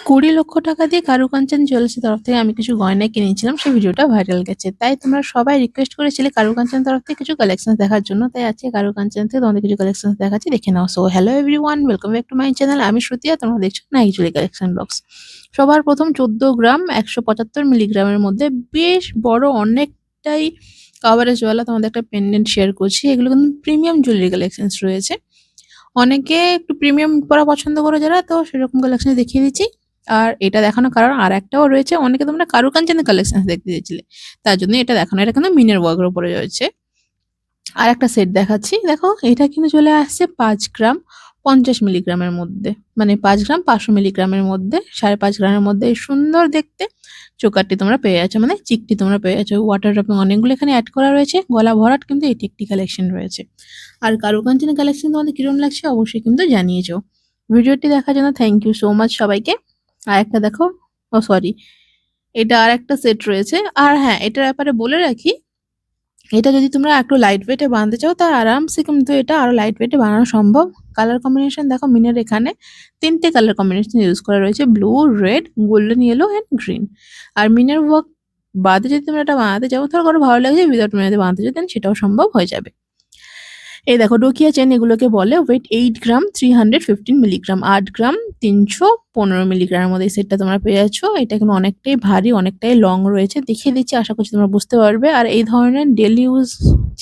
২০ লক্ষ টাকা দিয়ে কারুকাঞ্চন জুয়েলার্সের তরফ থেকে আমি কিছু গয়না কিনেছিলাম। সেই ভিডিওটা ভাইরাল গেছে। তাই তোমরা সবাই রিকোয়েস্ট করেছিলে কারুকাঞ্চন তরফ থেকে কিছু কালেকশনস দেখার জন্য। তাই আজকে কারুকাঞ্চন থেকে তোমাদের কিছু কালেকশনস দেখাচ্ছি, দেখে নাও। So hello everyone, welcome back to my channel. আমি শ্রুতি আর তোমরা দেখছো নাইকি জুয়েলারি কালেকশন ব্লগস। সবার প্রথম ১৪ গ্রাম ১৭৫ মিলিগ্রামের মধ্যে বেশ বড় অনেকটাই কভারেজওয়ালা তোমাদের একটা পেন্ডেন্ট শেয়ার করছি। এগুলো কিন্তু প্রিমিয়াম জুয়েলারি কালেকশনস রয়েছে। অনেকে একটু প্রিমিয়াম পরা পছন্দ করে যারা, তো সেরকম কালেকশন দেখিয়ে দিচ্ছি। আর এটা দেখানোর কারণ আর একটাও রয়েছে, অনেকে তোমরা কারুকাঞ্চনের কালেকশন দেখতে চেয়েছিলে, তার জন্য এটা দেখানো। এটা কিন্তু মিনের ওয়ার্কের উপরে রয়েছে। আর একটা সেট দেখাচ্ছি, দেখো এটা কিন্তু চলে আসছে ৫ গ্রাম ৫০ মিলিগ্রামের মধ্যে, মানে ৫ গ্রাম ৫০০ মিলিগ্রামের মধ্যে, ৫.৫ গ্রামের মধ্যে। এই সুন্দর দেখতে চোকারটি তোমরা পেয়ে যাচ্ছ, মানে চিকটি তোমরা পেয়ে যাচ্ছ। ওয়াটার ড্রপিং অনেকগুলো এখানে অ্যাড করা রয়েছে, গলা ভরাট কিন্তু এটি একটি কালেকশন রয়েছে। আর কারুকাঞ্চনের কালেকশন তোমাদের কিরকম লাগছে অবশ্যই কিন্তু জানিয়েছো। ভিডিওটি দেখার জন্য থ্যাংক ইউ সো মাচ সবাইকে। আর একটা দেখো, ও সরি, এটা আর একটা সেট রয়েছে। আর হ্যাঁ, এটার ব্যাপারে বলে রাখি, এটা যদি তোমরা একটু লাইট ওয়েটে বানাতে চাও তা আরামসে কিন্তু এটা আরো লাইট ওয়েটে বানানো সম্ভব। কালার কম্বিনেশন দেখো, মিনের এখানে ৩টে কালার কম্বিনেশন ইউজ করা রয়েছে, blue, red, golden yellow and green. আর মিনের ওয়ার্ক বাদে যদি তোমরা এটা বানাতে চাও, ধরো কারো ভালো লাগছে উইদাউট মিনাতে বানাতে চাও, দেন সেটাও সম্ভব হয়ে যাবে। এই দেখো ডোকিয়া চেন এগুলোকে বলে। ওয়েট 8 গ্রাম 315 মিলিগ্রাম, 8 গ্রাম ৩১৫ মিলিগ্রামের মধ্যে এই সেটটা তোমরা পেয়ে যাচ্ছ। এটা কিন্তু অনেকটাই ভারী, অনেকটাই লং রয়েছে, দেখিয়ে দিচ্ছি, আশা করছি তোমরা বুঝতে পারবে। আর এই ধরনের ডেলি ইউজ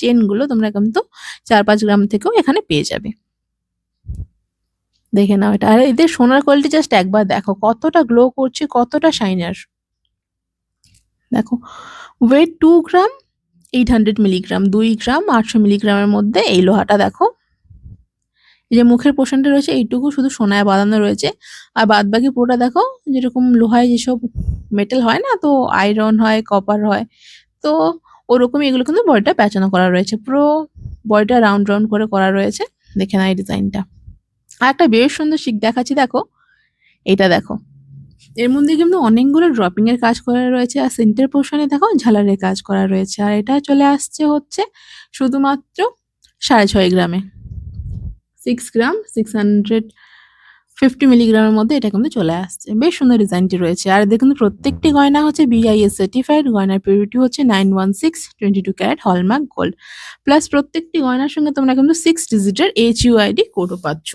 চেনগুলো তোমরা কিন্তু ৪-৫ গ্রাম থেকেও এখানে পেয়ে যাবে। দেখে নাও এটা। আর এদের সোনার কোয়ালিটি জাস্ট একবার দেখো, কতটা গ্লো করছে, কতটা শাইনার। দেখো ওয়েট 2 গ্রাম 800 মিলিগ্রাম, 2 গ্রাম 800 মিলিগ্রামের মধ্যে এই লোহাটা দেখো। এই যে মুখের পোর্শনটা রয়েছে এইটুকু শুধু সোনায় বাঁধানো রয়েছে, আর বাদ বাকি পুরোটা দেখো যেরকম লোহায় যেসব মেটাল হয় না, তো আয়রন হয়, কপার হয়, তো ওরকমই এগুলো কিন্তু বডিটা প্যাঁচানো করা রয়েছে, পুরো বডিটা রাউন্ড রাউন্ড করে করা রয়েছে। দেখে না এই ডিজাইনটা। আর একটা বেশ সুন্দর শিক দেখাচ্ছি, দেখো এটা দেখো। এর মধ্যে কিন্তু অনেকগুলো ড্রপিং এর কাজ করা রয়েছে, আর সেন্টার পোর্শনে দেখো ঝালারের কাজ করা রয়েছে। আর এটা চলে আসছে হচ্ছে শুধুমাত্র ৬.৫ গ্রামে, 6 গ্রাম 650 মিলিগ্রামের মধ্যে এটা কিন্তু চলে আসছে। বেশ সুন্দর ডিজাইনটি রয়েছে। আর দেখুন প্রত্যেকটি গয়না হচ্ছে BIS সার্টিফাইড, গয়নার পিউরিটি হচ্ছে 916 22 ক্যারেট হলমার্ক গোল্ড। প্লাস প্রত্যেকটি গয়নার সঙ্গে তোমরা কিন্তু 6 ডিজিটের HUID কোডও পাচ্ছ।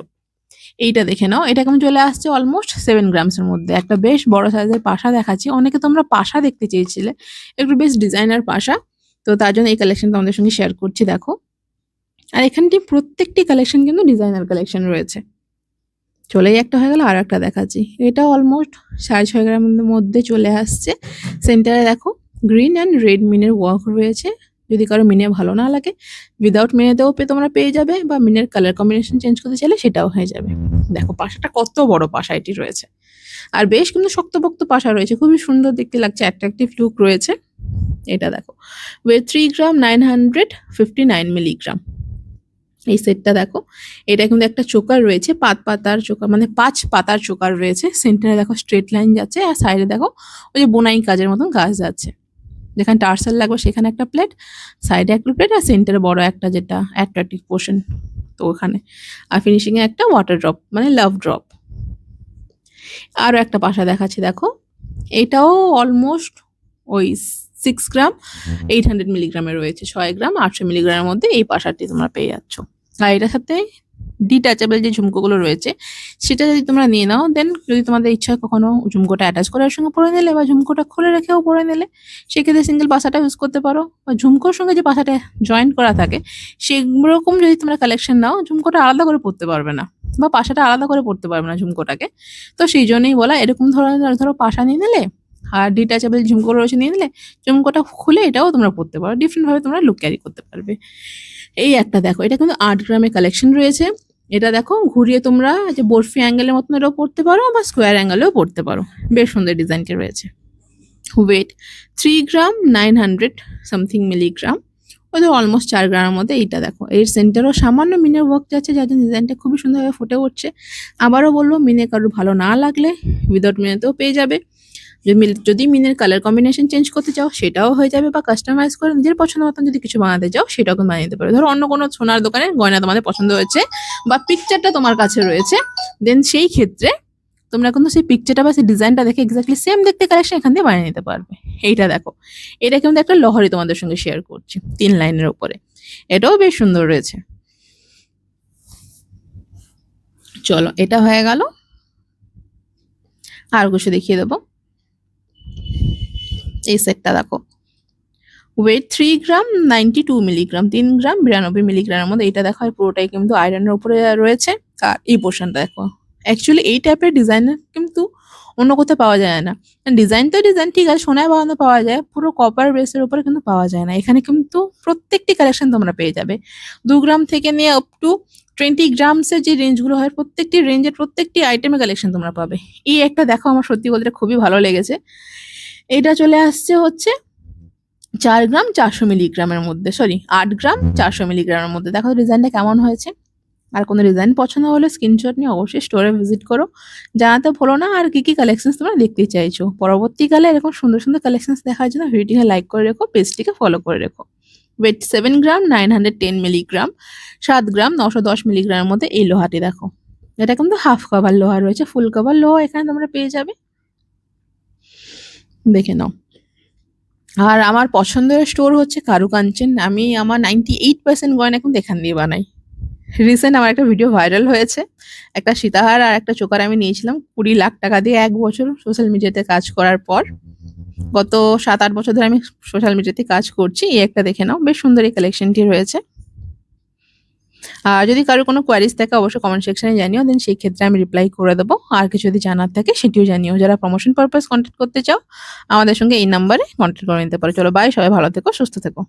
এইটা দেখে নাও, এটা কেমন চলে আসছে অলমোস্ট 7 গ্রামসের মধ্যে। একটা বেশ বড় সাইজের পাশা দেখাচ্ছি, অনেকে তোমরা পাশা দেখতে চেয়েছিলে, একটু বেশ ডিজাইনার পাশা, তো তার জন্য এই কালেকশন তোমাদের সঙ্গে শেয়ার করছি। দেখো, আর এখানটি প্রত্যেকটি কালেকশন কিন্তু ডিজাইনার কালেকশন রয়েছে। চলেই একটা হয়ে গেল, আর একটা দেখাচ্ছি, এটা অলমোস্ট ৬.৫ গ্রামের মধ্যে চলে আসছে। সেন্টারে দেখো গ্রিন অ্যান্ড রেড মিনের ওয়ার্ক রয়েছে। যদি কারো মিনে ভালো না লাগে, উইদাউট মিনেতেও তোমরা পেয়ে যাবে, বা মিনের কালার কম্বিনেশন চেঞ্জ করতে চাইলে সেটাও হয়ে যাবে। দেখো পাশাটা কত বড় পাশা এটি রয়েছে, আর বেশ কিন্তু শক্তপোক্ত পাশা রয়েছে, খুবই সুন্দর দেখতে লাগছে, অ্যাট্রাকটিভ লুক রয়েছে। এটা দেখো ওয়েট 3 গ্রাম 959 মিলিগ্রাম। এই সেটটা দেখো, এটা কিন্তু একটা চোকার রয়েছে, পাতার চোকার, মানে ৫ পাতার চোকার রয়েছে। সেন্টারে দেখো স্ট্রেট লাইন যাচ্ছে, আর সাইডে দেখো ওই যে বোনাই কাজের মতন কাজ যাচ্ছে। যেখানে টার্সেল লাগবে সেখানে একটা প্লেট, সাইডে একটা প্লেট, আর সেন্টারে বড় একটা যেটা অ্যাট্রাকটিভ পোর্শন, তো ওখানে। আর ফিনিশিংয়ে একটা ওয়াটার ড্রপ, মানে লাভ ড্রপ। আরও একটা পাশা দেখাচ্ছি, দেখো এটাও অলমোস্ট ওই 6 গ্রাম 800 মিলিগ্রামের রয়েছে, ৬ গ্রাম ৮০০ মিলিগ্রামের মধ্যে এই পাশাটি তোমরা পেয়ে যাচ্ছ। আর এটার সাথে ডিটাচেবল যে ঝুমকোগুলো রয়েছে সেটা যদি তোমরা নিয়ে নাও, দেন যদি তোমাদের ইচ্ছা হয় কখনো ঝুমকোটা অ্যাটাচ করে ওর সঙ্গে পরে নিলে, বা ঝুমকোটা খুলে রেখেও পরে নিলে, সেক্ষেত্রে সিঙ্গেল পাশাটা ইউজ করতে পারো। বা ঝুমকোর সঙ্গে যে পাশাটা জয়েন্ট করা থাকে সেরকম যদি তোমরা কালেকশন নাও, ঝুমকোটা আলাদা করে পরতে পারবে না, বা পাশাটা আলাদা করে পরতে পারবে না ঝুমকোটাকে। তো সেই জন্যই বলা, এরকম ধরনের ধরো পাশা নিয়ে নিলে আর ডিটাচেবল ঝুমকো রয়েছে নিয়ে নিলে, ঝুমকোটা খুলে এটাও তোমরা পরতে পারো, ডিফারেন্টভাবে তোমরা লুক ক্যারি করতে পারবে। এই একটা দেখো, এটা কিন্তু ৮ গ্রামের কালেকশন রয়েছে। এটা দেখো ঘুরিয়ে তোমরা যে বরফি অ্যাঙ্গেলের মতন এটাও পড়তে পারো, বা স্কোয়ার অ্যাঙ্গেলেও পড়তে পারো। বেশ সুন্দর ডিজাইনটি রয়েছে। ওয়েট 3 গ্রাম 900 সামথিং মিলিগ্রাম, ওদের অলমোস্ট ৪ গ্রামের মধ্যে। এইটা দেখো, এর সেন্টারও সামান্য মিনের ওয়ার্ক যাচ্ছে, যার জন্য ডিজাইনটা খুবই সুন্দরভাবে ফুটে উঠছে। আবারও বলবো, মিনে কারোর ভালো না লাগলে উইদাউট মিনেতেও পেয়ে যাবে। যদি মিনের কালার কম্বিনেশন চেঞ্জ করতে চাও সেটাও হয়ে যাবে, বা কাস্টমাইজ করে নিজের পছন্দ মতন যদি কিছু বানাতে চাও সেটাও কিন্তু বানিয়ে দিতে পারো। ধরো অন্য কোনো সোনার দোকানের গয়না তোমাদের পছন্দ হয়েছে, বা পিকচারটা তোমার কাছে রয়েছে, দেন সেই ক্ষেত্রে তোমরা কিন্তু সেই পিকচারটা বা সেই ডিজাইনটা দেখে এক্স্যাক্টলি সেম দেখতে কালেকশন এখান দিয়ে বানিয়ে নিতে পারবে। এইটা দেখো, এটা কিন্তু একটা লহরি তোমাদের সঙ্গে শেয়ার করছি 3 লাইনের উপরে, এটাও বেশ সুন্দর রয়েছে। চলো এটা হয়ে গেল, আর কিছু দেখিয়ে দেবো। এই সেটটা দেখো, ওয়েট 3 গ্রাম 92 মিলিগ্রাম, 3 গ্রাম 92 মিলিগ্রামের মধ্যে। এটা দেখো পুরোটাই কিন্তু আয়রনের উপরে রয়েছে। আর এই পোর্শনটা দেখো, অ্যাকচুয়ালি এই টাইপের ডিজাইনের কিন্তু অন্য কোথাও পাওয়া যায় না। ডিজাইন তো ডিজাইন ঠিক আছে, সোনায় বাঁধানো পাওয়া যায়, পুরো কপার বেসের উপরে কিন্তু পাওয়া যায় না। এখানে কিন্তু প্রত্যেকটি কালেকশন তোমরা পেয়ে যাবে, 2 গ্রাম থেকে নিয়ে আপ টু 20 গ্রামসের যে রেঞ্জগুলো হয়, প্রত্যেকটি রেঞ্জের প্রত্যেকটি আইটেমের কালেকশন তোমরা পাবে। এই একটা দেখো, আমার সত্যি বলতে খুবই ভালো লেগেছে। এটা চলে আসছে হচ্ছে 4 গ্রাম 400 মিলিগ্রামের মধ্যে, সরি 8 গ্রাম 400 মিলিগ্রামের মধ্যে। দেখো ডিজাইনটা কেমন হয়েছে। আর কোনো ডিজাইন পছন্দ হলে স্ক্রিনশট নিয়ে অবশ্যই স্টোরে ভিজিট করো, জানাতে ভুলো না আর কি কালেকশনস তোমরা দেখতে চাইছো। পরবর্তীকালে এরকম সুন্দর সুন্দর কালেকশনস দেখার জন্য ভিডিওটিকে লাইক করে রেখো, পেজটিকে ফলো করে রেখো। ওয়েট 7 গ্রাম 910 মিলিগ্রাম, 7 গ্রাম 910 মিলিগ্রামের মধ্যে এই লোহাটি দেখো। এটা কিন্তু হাফ কভার লোহা রয়েছে, ফুল কভার লোহা এখানে তোমরা পেয়ে যাবে, দেখে নাও। আর আমার পছন্দের স্টোর হচ্ছে কারুকাঞ্চন। আমি আমার 98% গয়না কিন্তু এখান দিয়ে বানাই। রিসেন্ট আমার একটা ভিডিও ভাইরাল হয়েছে, একটা সীতাহার আর একটা চোকার আমি নিয়েছিলাম 20 লাখ টাকা দিয়ে 1 বছর সোশ্যাল মিডিয়াতে কাজ করার পর। গত 7-8 বছর ধরে আমি সোশ্যাল মিডিয়াতে কাজ করছি। এই একটা দেখে নাও, বেশ সুন্দর এই কালেকশনটি রয়েছে। আর যদি কারোর কোনো কোয়ারিজ থাকে অবশ্যই কমেন্ট সেকশনে জানিও, দেন সেই ক্ষেত্রে আমি রিপ্লাই করে দেবো। আর কিছু যদি জানার থাকে সেটিও জানিও। যারা প্রমোশন পারপাস কন্ট্যাক্ট করতে চাও আমাদের সঙ্গে এই নাম্বারে কন্ট্যাক্ট করে নিতে পারো। চলো বাই, সবাই ভালো থেকো, সুস্থ থেকো।